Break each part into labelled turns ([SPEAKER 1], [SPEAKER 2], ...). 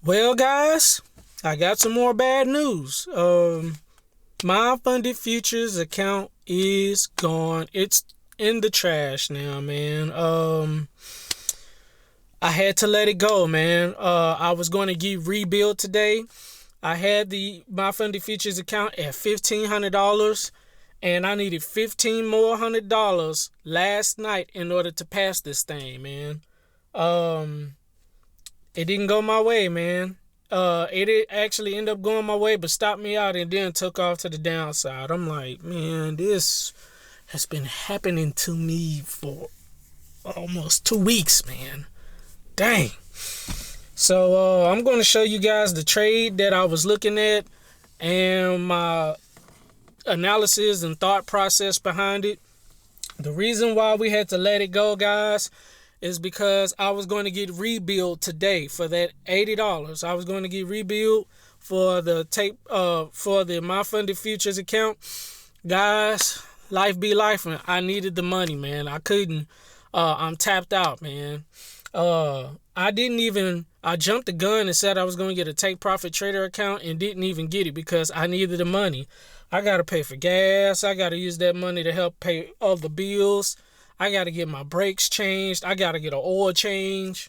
[SPEAKER 1] Well, guys, I got some more bad news. My funded futures account is gone. It's in the trash now, man. I had to let it go, man. I was going to get rebuild today. I had my funded futures account at $1,500, and I needed $1,500 more last night in order to pass this thing, man. It didn't go my way, man. It actually ended up going my way, but stopped me out and then took off to the downside. I'm like, man, this has been happening to me for almost 2 weeks, man. Dang. So I'm going to show you guys the trade that I was looking at and my analysis and thought process behind it. The reason why we had to let it go, guys, is because I was going to get rebuild today for that $80. I was going to get rebuild for the My Funded Futures account. Guys, life be life, man. I needed the money, man. I couldn't. I'm tapped out, man. I jumped the gun and said I was going to get a take profit trader account and didn't even get it because I needed the money. I got to pay for gas. I got to use that money to help pay all the bills. I got to get my brakes changed. I got to get an oil change.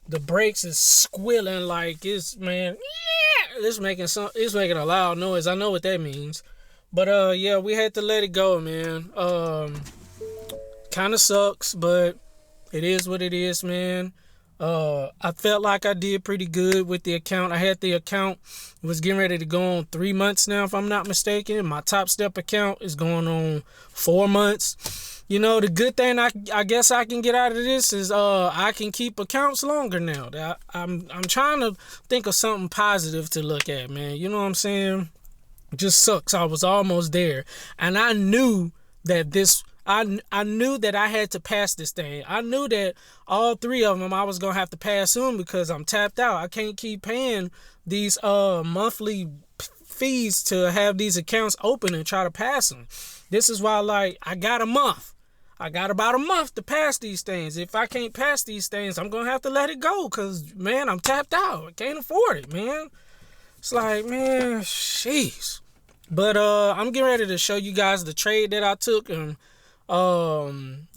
[SPEAKER 1] The brakes is squealing like it's, man, yeah, it's making a loud noise. I know what that means. But yeah, we had to let it go, man. Kind of sucks, but it is what it is, man. I felt like I did pretty good with the account. I had the account, was getting ready to go on 3 months now, if I'm not mistaken. My Top Step account is going on 4 months. You know, the good thing I guess I can get out of this is I can keep accounts longer now. I'm trying to think of something positive to look at, man. You know what I'm saying? It just sucks. I was almost there, and I knew that I knew that I had to pass this thing. I knew that all 3 of them I was going to have to pass soon because I'm tapped out. I can't keep paying these monthly fees to have these accounts open and try to pass them. This is why, I got a month. I got about a month to pass these things. If I can't pass these things, I'm going to have to let it go because, man, I'm tapped out. I can't afford it, man. It's like, man, jeez. But I'm getting ready to show you guys the trade that I took and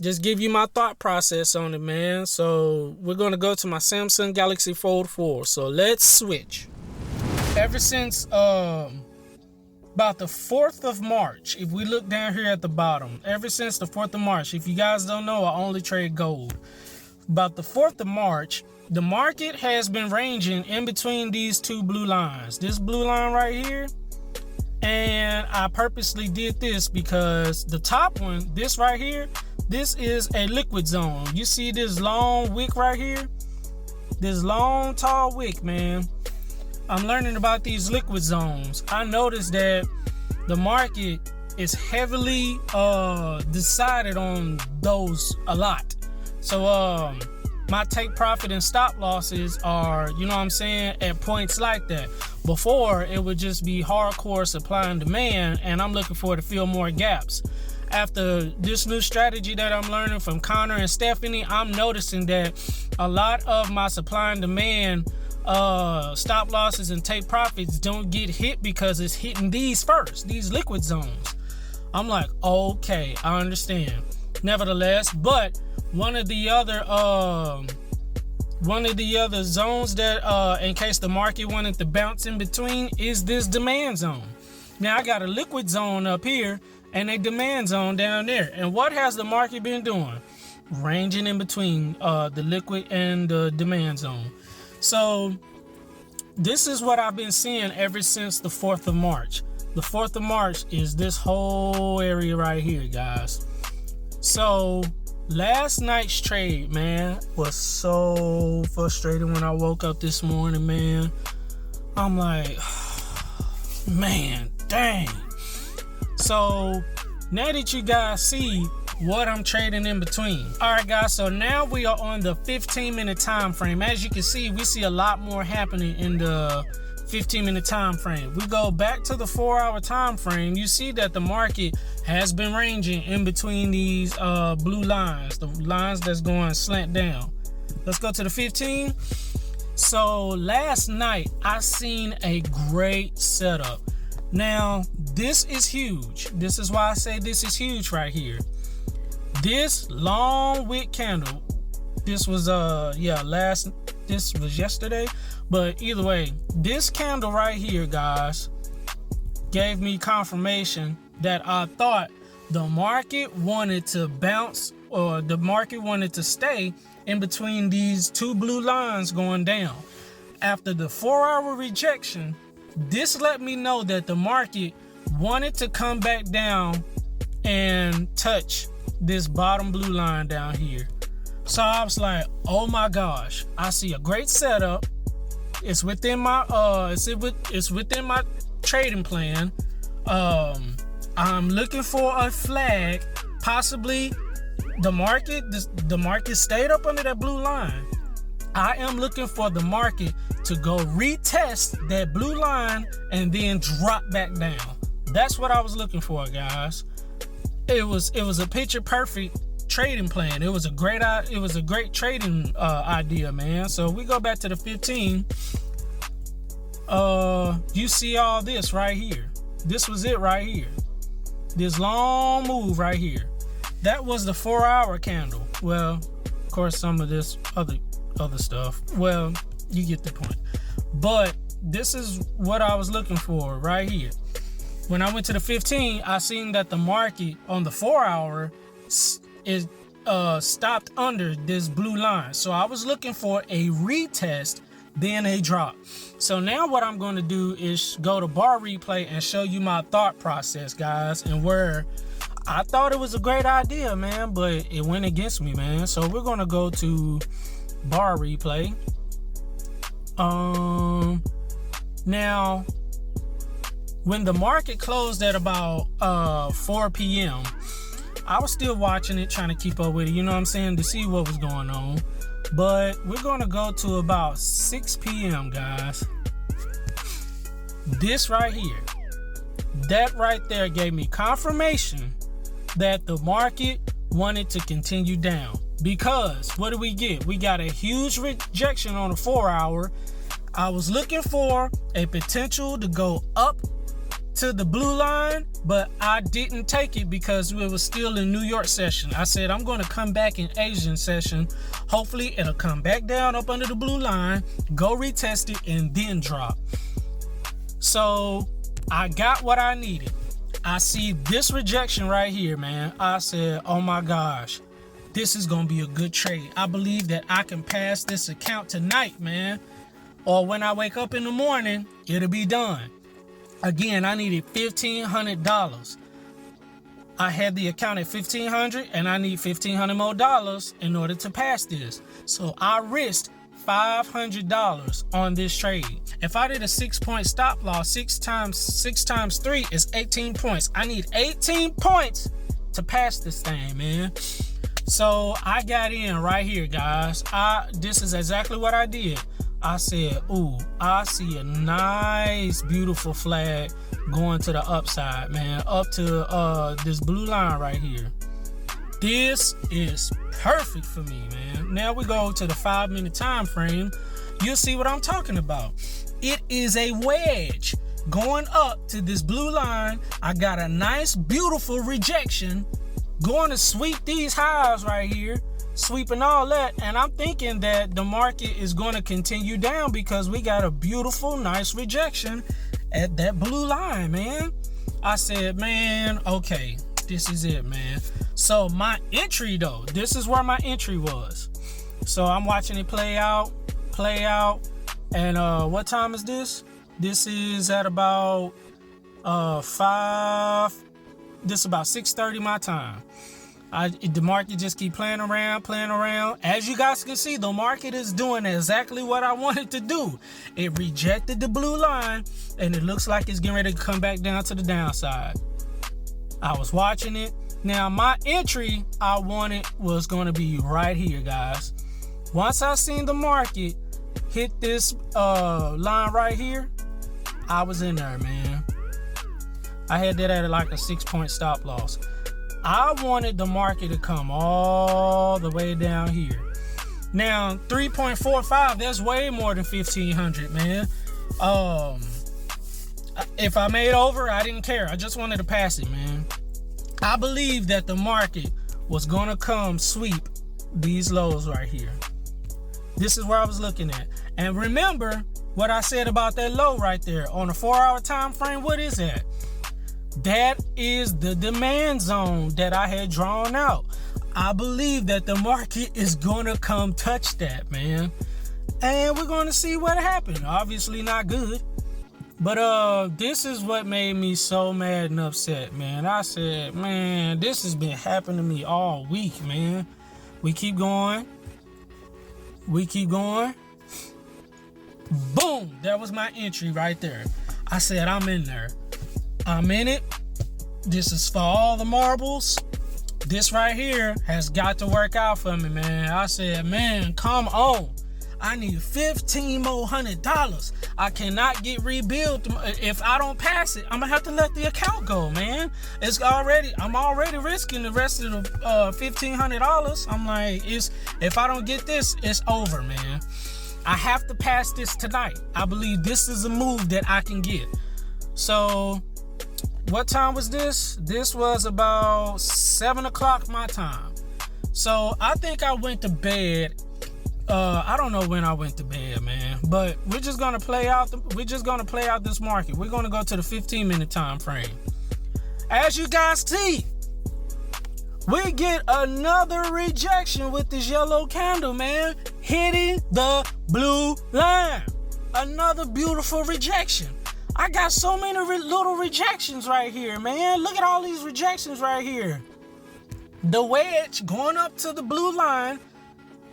[SPEAKER 1] just give you my thought process on it, man. So we're going to go to my Samsung Galaxy Fold 4. So let's switch. Ever since about the 4th of March, if we look down here at the bottom, ever since the 4th of March, if you guys don't know, I only trade gold. About the 4th of March, the market has been ranging in between these 2 blue lines. This blue line right here, and I purposely did this because the top one, this right here, this is a liquid zone. You see this long wick right here? This long, tall wick, man. I'm learning about these liquid zones. I noticed that the market is heavily decided on those a lot. So my take profit and stop losses are, you know what I'm saying, at points like that. Before, it would just be hardcore supply and demand, and I'm looking for to fill more gaps. After this new strategy that I'm learning from Connor and Stephanie, I'm noticing that a lot of my supply and demand stop losses and take profits don't get hit because it's hitting these first, these liquid zones. I'm like, okay, I understand. Nevertheless, but one of the other zones that in case the market wanted to bounce in between is this demand zone. Now I got a liquid zone up here and a demand zone down there. And what has the market been doing? Ranging in between the liquid and the demand zone. So this is what I've been seeing ever since the 4th of March. The 4th of March is this whole area right here, guys. So last night's trade, man, was so frustrating when I woke up this morning, man. I'm like, man, dang. So now that you guys see what I'm trading in between. All right, guys, so now we are on the 15-minute time frame. As you can see, we see a lot more happening in the 15-minute time frame. We go back to the 4-hour time frame. You see that the market has been ranging in between these blue lines, the lines that's going slant down. Let's go to the 15. So last night I seen a great setup. Now this is huge. This is why I say this is huge right here. This long wick candle, this was this was yesterday, but either way, this candle right here, guys, gave me confirmation that I thought the market wanted to bounce, or the market wanted to stay in between these two blue lines going down. After the 4-hour rejection, this let me know that the market wanted to come back down and touch this bottom blue line down here. So I was like, oh my gosh, I see a great setup. It's within my it's within my trading plan. I'm looking for a flag. Possibly the market stayed up under that blue line. I am looking for the market to go retest that blue line and then drop back down. That's what I was looking for, guys. It was a picture perfect trading plan. It was a great trading idea, man. So we go back to the 15. You see all this right here. This was it right here. This long move right here. That was the 4-hour candle. Well, of course, some of this other stuff. Well, you get the point. But this is what I was looking for right here. When I went to the 15, I seen that the market on the 4-hour is stopped under this blue line. So I was looking for a retest, then a drop. So now what I'm going to do is go to bar replay and show you my thought process, guys, and where I thought it was a great idea, man, but it went against me, man. So we're going to go to bar replay. Now, when the market closed at about 4 p.m., I was still watching it, trying to keep up with it, you know what I'm saying, to see what was going on. But we're going to go to about 6 p.m., guys. This right here, that right there gave me confirmation that the market wanted to continue down. Because what do we get? We got a huge rejection on the 4-hour. I was looking for a potential to go up to the blue line, but I didn't take it because it was still in New York session. I said I'm going to come back in Asian session. Hopefully it'll come back down up under the blue line, go retest it, and then drop. So I got what I needed. I see this rejection right here, man. I said, oh my gosh, this is going to be a good trade. I believe that I can pass this account tonight, man. Or when I wake up in the morning, it'll be done. Again, I needed $1,500. I had the account at $1,500 and I need $1,500 more dollars in order to pass this. So I risked $500 on this trade. If I did a 6-point stop loss, 6 times 3 is 18 points. I need 18 points to pass this thing, man. So I got in right here, guys. This is exactly what I did. I said, ooh, I see a nice, beautiful flag going to the upside, man, up to this blue line right here. This is perfect for me, man. Now we go to the 5-minute time frame. You'll see what I'm talking about. It is a wedge going up to this blue line. I got a nice, beautiful rejection going to sweep these highs right here. Sweeping all that, and I'm thinking that the market is going to continue down because we got a beautiful, nice rejection at that blue line, man. I said, man, okay, this is it, man. So my entry, though, this is where my entry was. So I'm watching it play out, and what time is this? This is at about 5. This is about 6:30 my time. The market just keep playing around. As you guys can see, the market is doing exactly what I wanted to do. It rejected the blue line, and it looks like it's getting ready to come back down to the downside. I was watching it. Now, my entry I wanted was going to be right here, guys. Once I seen the market hit this line right here, I was in there, man. I had that at like a 6-point stop loss. I wanted the market to come all the way down here. Now, 3.45, that's way more than 1,500, man. If I made over, I didn't care. I just wanted to pass it, man. I believe that the market was going to come sweep these lows right here. This is where I was looking at. And remember what I said about that low right there on a 4-hour time frame. What is that? That is the demand zone that I had drawn out. I believe that the market is going to come touch that, man. And we're going to see what happened. Obviously not good. But this is what made me so mad and upset, man. I said, man, this has been happening to me all week, man. We keep going. We keep going. Boom. That was my entry right there. I said, I'm in there. I'm in it. This is for all the marbles. This right here has got to work out for me, man. I said, man, come on. I need $1,500 more. I cannot get rebuilt. If I don't pass it, I'm gonna have to let the account go, man. I'm already risking the rest of the $1,500. I'm like, if I don't get this, it's over, man. I have to pass this tonight. I believe this is a move that I can get. So, what time was this? This was about 7 o'clock my time. So I think I went to bed. I don't know when I went to bed, man. But we're just gonna play out. We're just gonna play out this market. We're gonna go to the 15-minute time frame. As you guys see, we get another rejection with this yellow candle, man, hitting the blue line. Another beautiful rejection. I got so many little rejections right here, man. Look at all these rejections right here. The wedge going up to the blue line,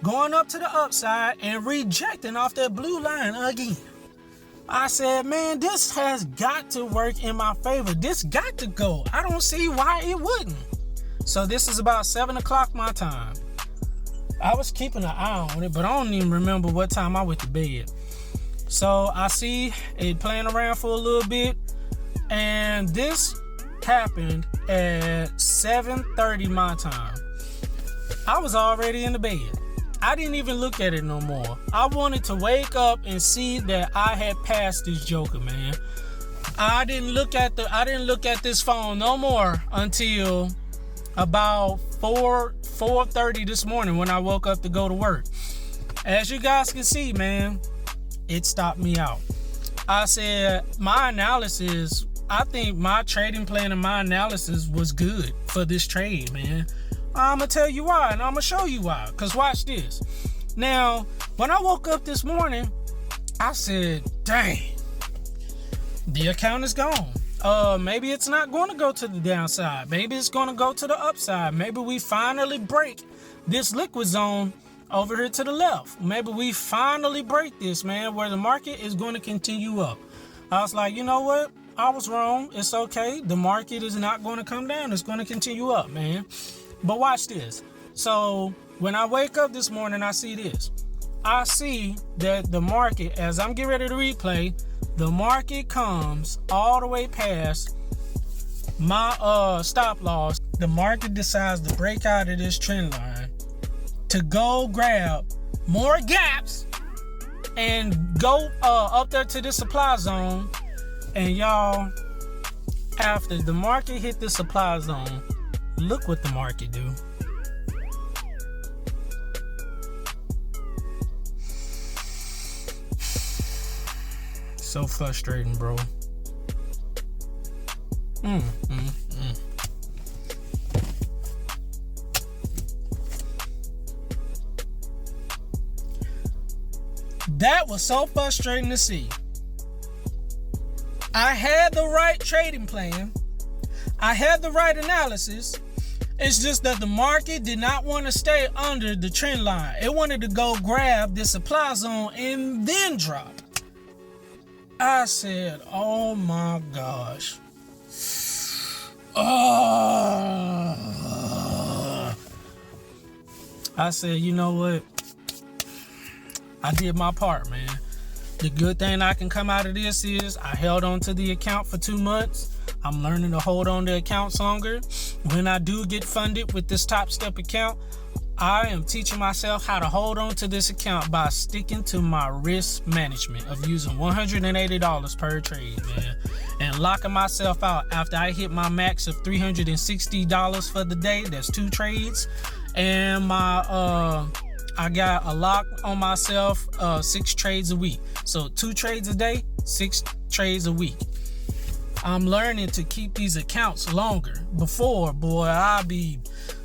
[SPEAKER 1] going up to the upside, and rejecting off that blue line again. I said, man, this has got to work in my favor. This got to go. I don't see why it wouldn't. So this is about 7 o'clock my time. I was keeping an eye on it, but I don't even remember what time I went to bed. So I see it playing around for a little bit, and this happened at 7:30 my time. I was already in the bed. I didn't even look at it no more. I wanted to wake up and see that I had passed this joker, man. I didn't look at this phone no more until about 4:30 this morning when I woke up to go to work. As you guys can see, man, it stopped me out. I said my analysis, I think my trading plan and my analysis was good for this trade, man. I'm gonna tell you why, and I'm gonna show you why. Cause watch this. Now, when I woke up this morning, I said, dang, the account is gone. Maybe it's not going to go to the downside. Maybe it's going to go to the upside. Maybe we finally break this liquid zone over here to the left. Maybe we finally break this, man, where the market is going to continue up. I was like, you know what? I was wrong. It's okay. The market is not going to come down. It's going to continue up, man. But watch this. So when I wake up this morning, I see this. I see that the market, as I'm getting ready to replay, the market comes all the way past my stop loss. The market decides to break out of this trend line to go grab more gaps and go up there to the supply zone. And y'all, after the market hit the supply zone, look what the market do. So frustrating, bro. That was so frustrating to see. I had the right trading plan. I had the right analysis. It's just that the market did not want to stay under the trend line. It wanted to go grab the supply zone and then drop. I said, oh my gosh. I said, you know what? I did my part, man. The good thing I can come out of this is I held on to the account for 2 months. I'm learning to hold on to accounts longer. When I do get funded with this Top Step account, I am teaching myself how to hold on to this account by sticking to my risk management of using $180 per trade, man, and locking myself out after I hit my max of $360 for the day. That's 2 trades, and I got a lock on myself, 6 trades a week. So 2 trades a day, 6 trades a week. I'm learning to keep these accounts longer. Before, boy,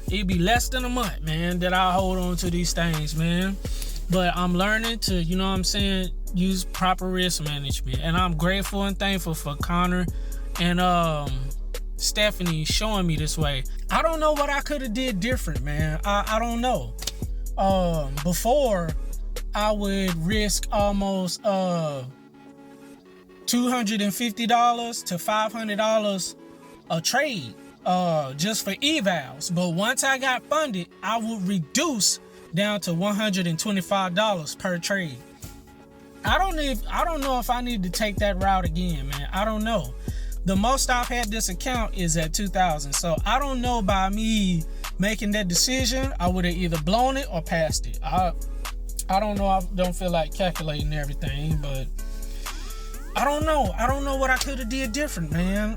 [SPEAKER 1] it'd be less than a month, man, that I hold on to these things, man. But I'm learning to, you know what I'm saying, use proper risk management. And I'm grateful and thankful for Connor and Stephanie showing me this way. I don't know what I could have did different, man. I don't know. Before, I would risk almost $250 to $500 a trade just for evals. But once I got funded, I would reduce down to $125 per trade. I don't know if I need to take that route again, man. I don't know. The most I've had this account is at 2,000. So I don't know, by me making that decision, I would have either blown it or passed it. I don't know. I don't feel like calculating everything, but I don't know. I don't know what I could have did different, man.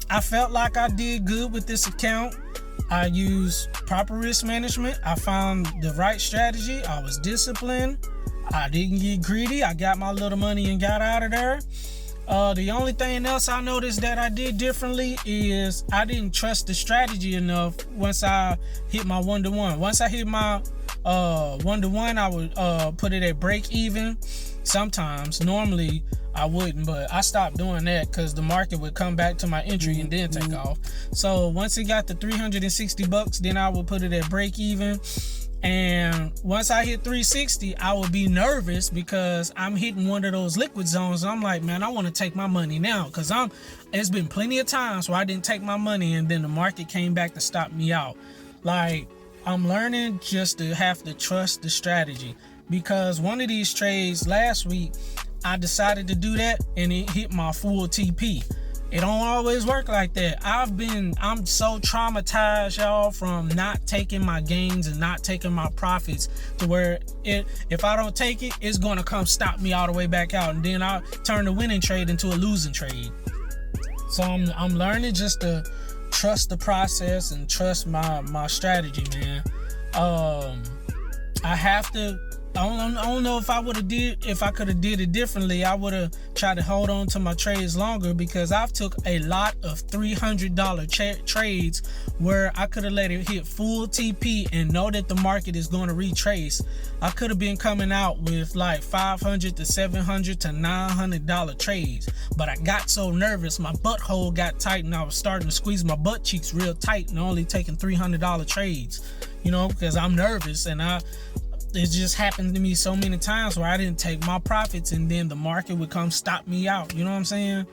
[SPEAKER 1] I felt like I did good with this account. I used proper risk management. I found the right strategy. I was disciplined. I didn't get greedy. I got my little money and got out of there. The only thing else I noticed that I did differently is I didn't trust the strategy enough once I hit my 1-to-1. Once I hit my 1-to-1, I would put it at break even. Sometimes, normally I wouldn't, but I stopped doing that because the market would come back to my entry and then take off. So once it got to $360, then I would put it at break even. And once I hit 360, I would be nervous because I'm hitting one of those liquid zones. I'm like, man, I want to take my money now, because it's been plenty of times where I didn't take my money and then the market came back to stop me out. Like, I'm learning just to have to trust the strategy, because one of these trades last week, I decided to do that and it hit my full TP. It don't always work like that. I'm so traumatized, y'all, from not taking my gains and not taking my profits, to where if I don't take it, it's gonna come stop me all the way back out, and then I'll turn the winning trade into a losing trade. So I'm learning just to trust the process and trust my strategy, man. I don't know if I could have did it differently. I would have tried to hold on to my trades longer, because I've took a lot of $300 trades where I could have let it hit full TP and know that the market is going to retrace. I could have been coming out with like $500 to $700 to $900 trades, but I got so nervous, my butthole got tight, and I was starting to squeeze my butt cheeks real tight and only taking $300 trades, because I'm nervous, and it just happened to me so many times where I didn't take my profits and then the market would come stop me out. You know what I'm saying?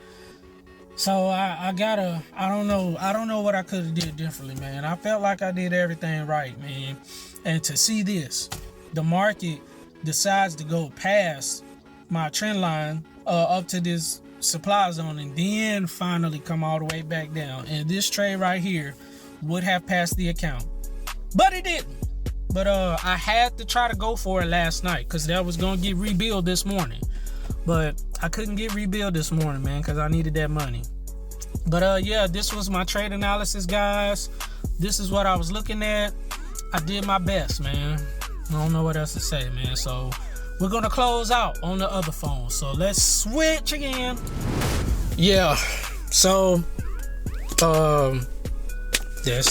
[SPEAKER 1] So I don't know what I could have did differently, man. I felt like I did everything right, man. And to see this, the market decides to go past my trend line up to this supply zone and then finally come all the way back down. And this trade right here would have passed the account, but it didn't. But I had to try to go for it last night, because that was going to get rebuilt this morning. But I couldn't get rebuilt this morning, man, because I needed that money. But yeah, this was my trade analysis, guys. This is what I was looking at. I did my best, man. I don't know what else to say, man. So we're going to close out on the other phone. So let's switch again. Yeah. So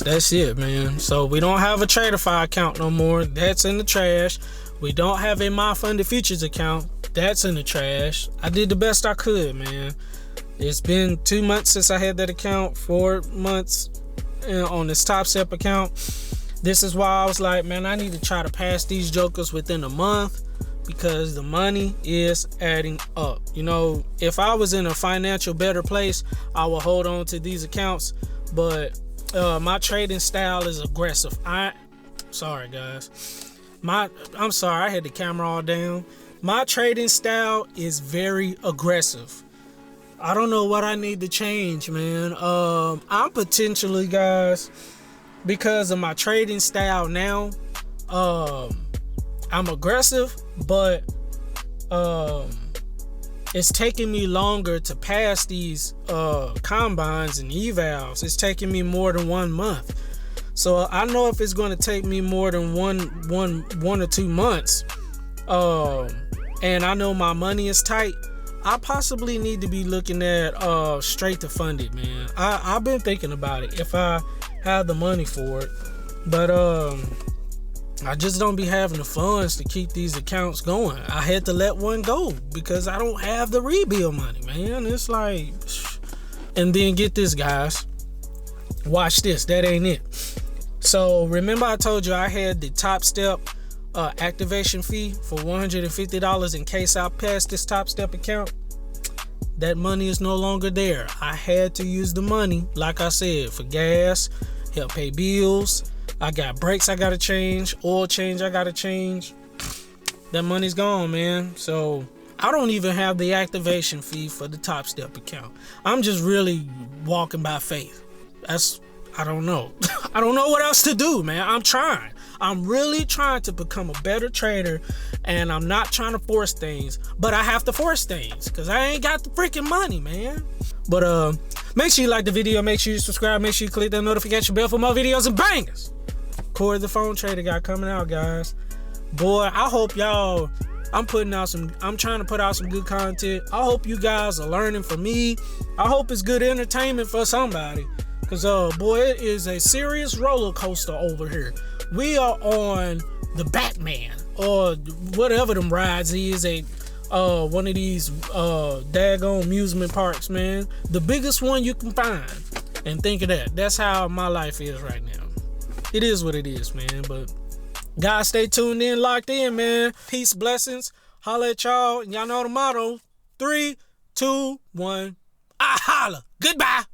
[SPEAKER 1] that's it, man. So we don't have a Traderify account no more. That's in the trash. We don't have a My Funded Futures account. That's in the trash. I did the best I could, man. It's been 2 months since I had that account, 4 months on this Top Step account. This is why I was like, man, I need to try to pass these jokers within a month, because the money is adding up. If I was in a financial better place, I would hold on to these accounts, but my trading style is aggressive. Sorry, guys. I'm sorry, I had the camera all down. My trading style is very aggressive. I don't know what I need to change, man. I'm potentially, guys, because of my trading style now, I'm aggressive, but it's taking me longer to pass these combines and evals. It's taking me more than 1 month. So I know if it's going to take me more than one or 2 months, and I know my money is tight, I possibly need to be looking at straight to funded, man. I've been thinking about it if I have the money for it, but I just don't be having the funds to keep these accounts going. I had to let one go because I don't have the rebuild money, man. It's like, and then get this, guys. Watch this. That ain't it. So remember I told you I had the Top Step activation fee for $150 in case I pass this Top Step account? That money is no longer there. I had to use the money, like I said, for gas, help pay bills. I got brakes I gotta change, oil change I gotta change. That money's gone, man. So I don't even have the activation fee for the Top Step account. I'm just really walking by faith. I don't know. I don't know what else to do, man. I'm trying. I'm really trying to become a better trader, and I'm not trying to force things, but I have to force things because I ain't got the freaking money, man. But make sure you like the video, make sure you subscribe, make sure you click that notification bell for more videos and bangers. Corey the Phone Trader guy coming out, guys. Boy, I hope y'all, I'm trying to put out some good content. I hope you guys are learning from me. I hope it's good entertainment for somebody. Cause boy, it is a serious roller coaster over here. We are on the Batman or whatever them rides is at one of these daggone amusement parks, man. The biggest one you can find. And think of that. That's how my life is right now. It is what it is, man. But guys, stay tuned in, locked in, man. Peace, blessings. Holla at y'all. Y'all know the motto. 3, 2, 1. I holla. Goodbye.